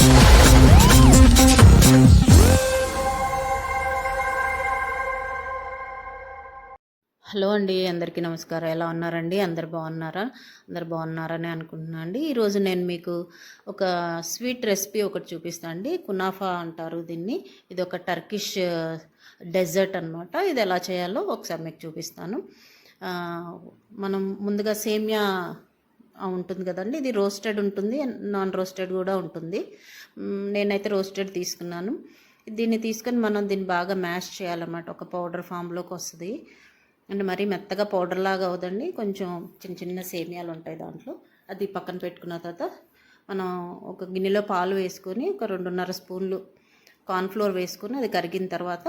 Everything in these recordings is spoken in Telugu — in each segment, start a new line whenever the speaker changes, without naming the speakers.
హలో అండి, అందరికీ నమస్కారం. ఎలా ఉన్నారండి? అందరు బాగున్నారా? అందరు బాగున్నారని అనుకుంటున్నాను అండి. ఈరోజు నేను మీకు ఒక స్వీట్ రెసిపీ ఒకటి చూపిస్తాను అండి. కునాఫా అంటారు దీన్ని. ఇది ఒక టర్కిష్ డెజర్ట్ అనమాట. ఇది ఎలా చేయాలో ఒకసారి మీకు చూపిస్తాను. మనం ముందుగా సేమియా ఉంటుంది కదండి, ఇది రోస్టెడ్ ఉంటుంది, నాన్ రోస్టెడ్ కూడా ఉంటుంది. నేనైతే రోస్టెడ్ తీసుకున్నాను. దీన్ని తీసుకొని మనం దీన్ని బాగా మ్యాష్ చేయాలన్నమాట. ఒక పౌడర్ ఫామ్లోకి వస్తుంది. అంటే మరీ మెత్తగా పౌడర్ లాగా అవుదండి, కొంచెం చిన్న చిన్న సేమియాలు ఉంటాయి దాంట్లో. అది పక్కన పెట్టుకున్న తర్వాత మనం ఒక గిన్నెలో పాలు వేసుకొని ఒక 2.5 స్పూన్లు కార్న్ఫ్లోర్ వేసుకొని అది కరిగిన తర్వాత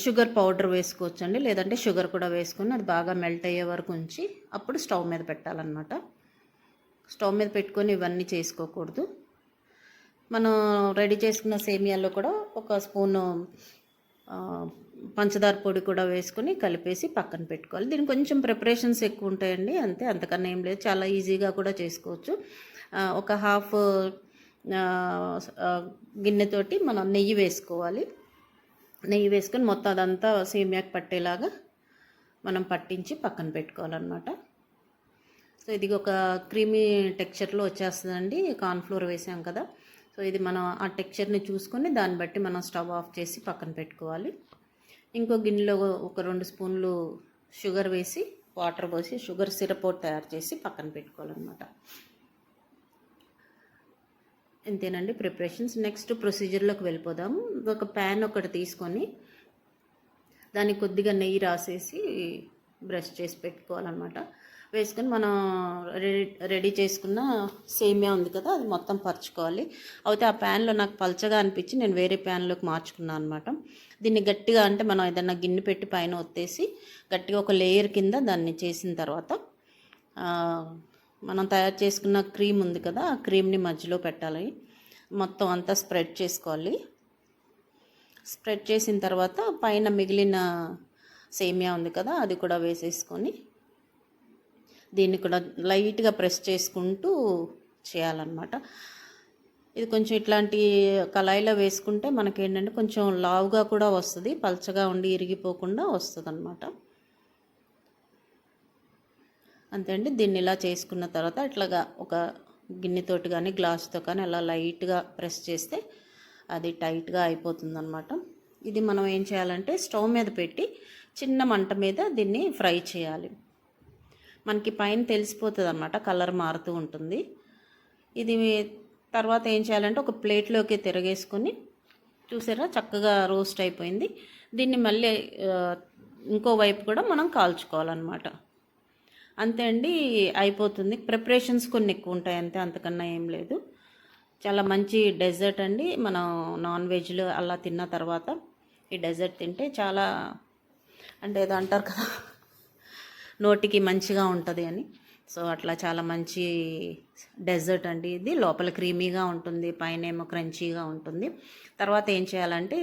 షుగర్ పౌడర్ వేసుకోవచ్చండి, లేదంటే షుగర్ కూడా వేసుకొని అది బాగా మెల్ట్ అయ్యే వరకు ఉంచి అప్పుడు స్టవ్ మీద పెట్టాలన్నమాట. స్టవ్ మీద పెట్టుకొని ఇవన్నీ చేసుకోకూడదు. మనం రెడీ చేసుకున్న సేమియాల్లో కూడా ఒక స్పూను పంచదార పొడి కూడా వేసుకొని కలిపేసి పక్కన పెట్టుకోవాలి. దీనికి కొంచెం ప్రిపరేషన్స్ ఎక్కువ ఉంటాయండి, అంతే, అంతకన్నా ఏం లేదు. చాలా ఈజీగా కూడా చేసుకోవచ్చు. ఒక హాఫ్ గిన్నెతోటి మనం నెయ్యి వేసుకోవాలి. నెయ్యి వేసుకొని మొత్తం అదంతా సేమియాకి పట్టేలాగా మనం పట్టించి పక్కన పెట్టుకోవాలన్నమాట. సో ఇది ఒక క్రీమీ టెక్స్చర్లో వచ్చేస్తుందండి, కార్న్ఫ్లోర్ వేసాం కదా. సో ఇది మనం ఆ టెక్స్చర్ని చూసుకొని దాన్ని బట్టి మనం స్టవ్ ఆఫ్ చేసి పక్కన పెట్టుకోవాలి. ఇంకో గిన్నెలో ఒక 2 స్పూన్లు షుగర్ వేసి వాటర్ పోసి షుగర్ సిరప్ తయారు చేసి పక్కన పెట్టుకోవాలన్నమాట. ఇంతేనండి ప్రిపరేషన్స్. నెక్స్ట్ ప్రొసీజర్లోకి వెళ్ళిపోదాము. ఒక ప్యాన్ ఒకటి తీసుకొని దానికి కొద్దిగా నెయ్యి రాసేసి బ్రష్ చేసి పెట్టుకోవాలన్నమాట. వేసుకొని మనం రెడీ చేసుకున్న సేమియా ఉంది కదా, అది మొత్తం పరుచుకోవాలి. అయితే ఆ ప్యాన్లో నాకు పల్చగా అనిపించి నేను వేరే ప్యాన్లోకి మార్చుకున్నాను అనమాట. దీన్ని గట్టిగా, అంటే మనం ఏదన్నా గిన్నె పెట్టి పైన ఒత్తేసి గట్టిగా ఒక లేయర్ కింద దాన్ని చేసిన తర్వాత మనం తయారు చేసుకున్న క్రీమ్ ఉంది కదా, ఆ క్రీమ్ని మధ్యలో పెట్టాలి. మొత్తం అంతా స్ప్రెడ్ చేసుకోవాలి. స్ప్రెడ్ చేసిన తర్వాత పైన మిగిలిన సేమియా ఉంది కదా, అది కూడా వేసేసుకొని దీన్ని కూడా లైట్గా ప్రెస్ చేసుకుంటూ చేయాలన్నమాట. ఇది కొంచెం ఇట్లాంటి కళాయిలో వేసుకుంటే మనకేంటంటే కొంచెం లావుగా కూడా వస్తుంది, పల్చగా ఉండి ఇరిగిపోకుండా వస్తుంది అన్నమాట. అంతే అండి. దీన్ని ఇలా చేసుకున్న తర్వాత ఇట్లాగా ఒక గిన్నెతోటి కానీ గ్లాస్తో కానీ అలా లైట్గా ప్రెస్ చేస్తే అది టైట్గా అయిపోతుంది అన్నమాట. ఇది మనం ఏం చేయాలంటే స్టవ్ మీద పెట్టి చిన్న మంట మీద దీన్ని ఫ్రై చేయాలి. మనకి పైన తెలిసిపోతుంది అన్నమాట, కలర్ మారుతూ ఉంటుంది. ఇది తర్వాత ఏం చేయాలంటే ఒక ప్లేట్లోకి తిరగేసుకొని, చూసారా చక్కగా రోస్ట్ అయిపోయింది. దీన్ని మళ్ళీ ఇంకో వైపు కూడా మనం కాల్చుకోవాలన్నమాట. అంతే అండి, అయిపోతుంది. ప్రిపరేషన్స్ కొన్ని ఎక్కువ ఉంటాయి అంతే, అంతకన్నా ఏం లేదు. చాలా మంచి డెజర్ట్ అండి. మనం నాన్ వెజ్లో అలా తిన్న తర్వాత ఈ డెజర్ట్ తింటే చాలా, అంటే ఏదో అంటారు కదా, నోటికి మంచిగా ఉంటుంది అని. సో అట్లా చాలా మంచి డెజర్ట్ అండి ఇది. లోపల క్రీమీగా ఉంటుంది, పైన ఏమో క్రంచీగా ఉంటుంది. తర్వాత ఏం చేయాలంటే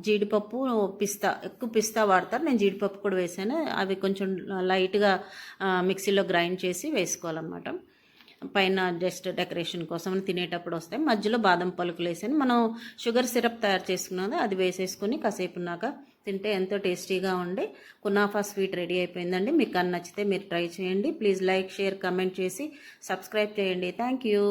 జీడిపప్పు, పిస్తా, ఎక్కువ పిస్తా వాడతారు, నేను జీడిపప్పు కూడా వేసాను. అవి కొంచెం లైట్గా మిక్సీలో గ్రైండ్ చేసి వేసుకోవాలన్నమాట. పైన జస్ట్ డెకరేషన్ కోసం తినేటప్పుడు వస్తాయి. మధ్యలో బాదం పలుకులు వేసాను. మనం షుగర్ సిరప్ తయారు చేసుకున్నది అది వేసేసుకుని కాసేపు ఉన్నాక తింటే ఎంతో టేస్టీగా ఉండే కునాఫా స్వీట్ రెడీ అయిపోయిందండి. మీకు నచ్చితే మీరు ట్రై చేయండి. ప్లీజ్ లైక్, షేర్, కమెంట్ చేసి సబ్స్క్రైబ్ చేయండి. Thank you.